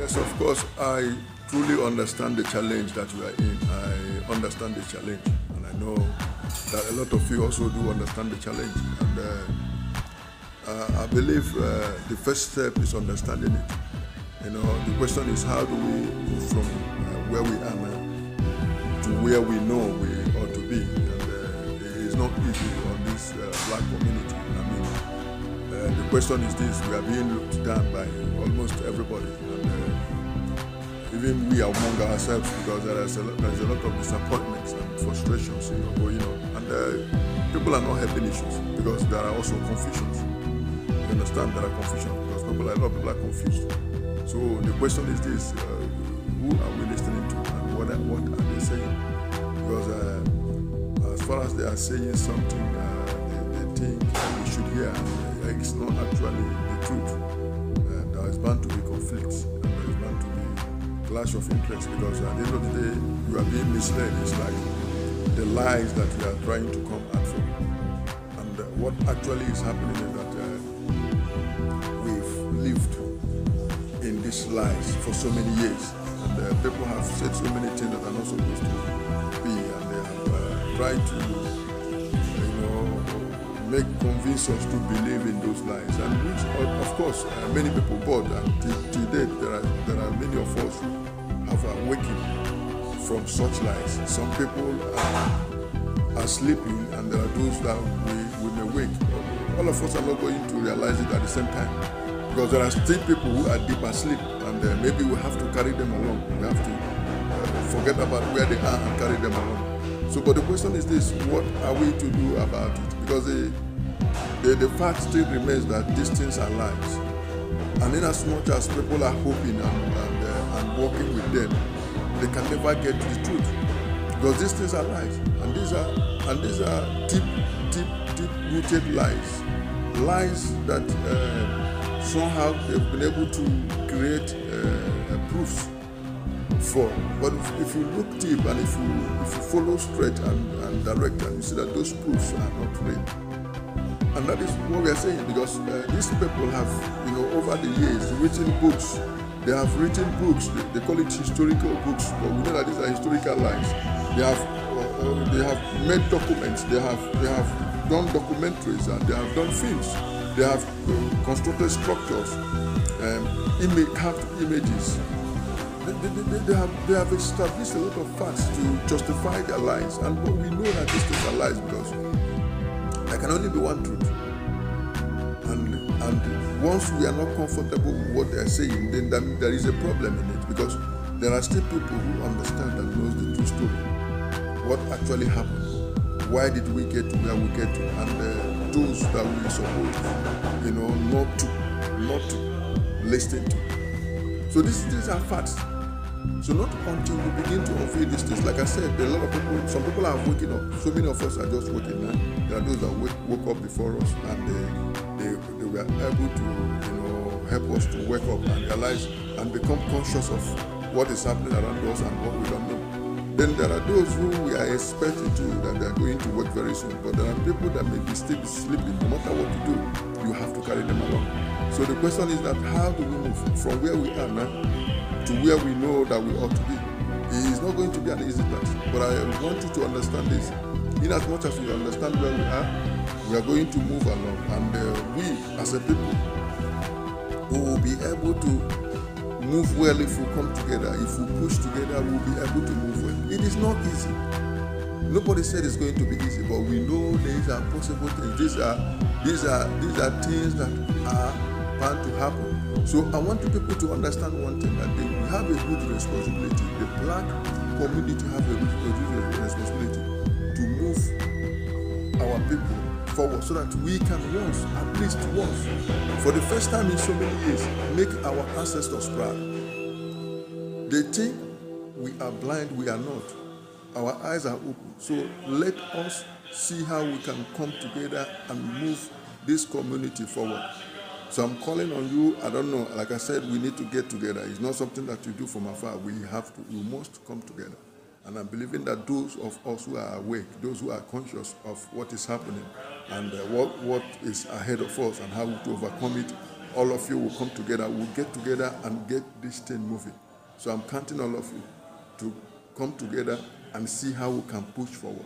Yes, of course, I truly understand the challenge that we are in. I understand the challenge, and I know that a lot of you also do understand the challenge. And I believe the first step is understanding it. The question is how do we move from where we are now to where we know we ought to be? And it is not easy on this black community. I mean, the question is this: we are being looked down by almost everybody, and even we among ourselves, because there is a lot of disappointments and frustrations, going on, and people are not helping issues because there are also confusions. You understand? There are confusions because a lot of people are confused. So the question is this: who are we listening to, and what are they saying? Because as far as they are saying something, they think we should hear, and it's not actually the truth. There is bound to be conflicts, and there is bound to be clash of interest, because at the end of the day, you are being misled. It's like the lies that you are trying to come at from. And what actually is happening is that we've lived in these lies for so many years, and people have said so many things that are not supposed to be, and they have tried to, convince us to believe in those lies, and which, of course, many people bought. And till date, there are many of us who have awakened from such lies. Some people are sleeping, and there are those that we may wake. All of us are not going to realize it at the same time, because there are still people who are deep asleep, and maybe we have to carry them along. We have to forget about where they are and carry them along. So, but the question is this: what are we to do about it? Because the fact still remains that these things are lies, and in as much as people are hoping and working with them, they can never get to the truth, because these things are lies, and these are deep rooted lies that somehow they've been able to create proofs for. But if you look deep, and if you follow straight and direct, and you see that those proofs are not real. And that is what we are saying, because these people have, over the years, written books. They have written books. They call it historical books, but we know that these are historical lies. They have made documents. They have done documentaries, and they have done films. They have constructed structures, carved images. They have established a lot of facts to justify their lies, and we know that these things are lies, because there can only be one truth. And once we are not comfortable with what they are saying, then there is a problem in it, because there are still people who understand and knows the true story. What actually happened? Why did we get to where we get to? And those that we suppose, not to listen to. So these are facts. So not until we begin to unveil these things, like I said, there are a lot of people, some people are waking up. So many of us are just waking now. There are those that woke up before us, and they were able to, help us to wake up and realize and become conscious of what is happening around us and what we don't know. Then there are those who we are expecting that they are going to work very soon. But there are people that may be still sleeping. No matter what you do, you have to carry them along. So the question is that how do we move from where we are now to where we know that we ought to be? It is not going to be an easy task, but I want you to understand this. In as much as we understand where we are going to move along, and we as a people who will be able to move well if we come together. If we push together, we'll be able to move well. It is not easy. Nobody said it's going to be easy, but we know these are possible things. These are things that are bound to happen. So I want the people to understand one thing, that we have a good responsibility. The black community have a good responsibility to move our people forward, so that we can at least once, for the first time in so many years, make our ancestors proud. They think we are blind, we are not. Our eyes are open. So let us see how we can come together and move this community forward. So I'm calling on you. I don't know, like I said, we need to get together. It's not something that you do from afar. We must come together. And I'm believing that those of us who are awake, those who are conscious of what is happening and what is ahead of us and how to overcome it, all of you will come together. We'll get together and get this thing moving. So I'm counting all of you to come together and see how we can push forward.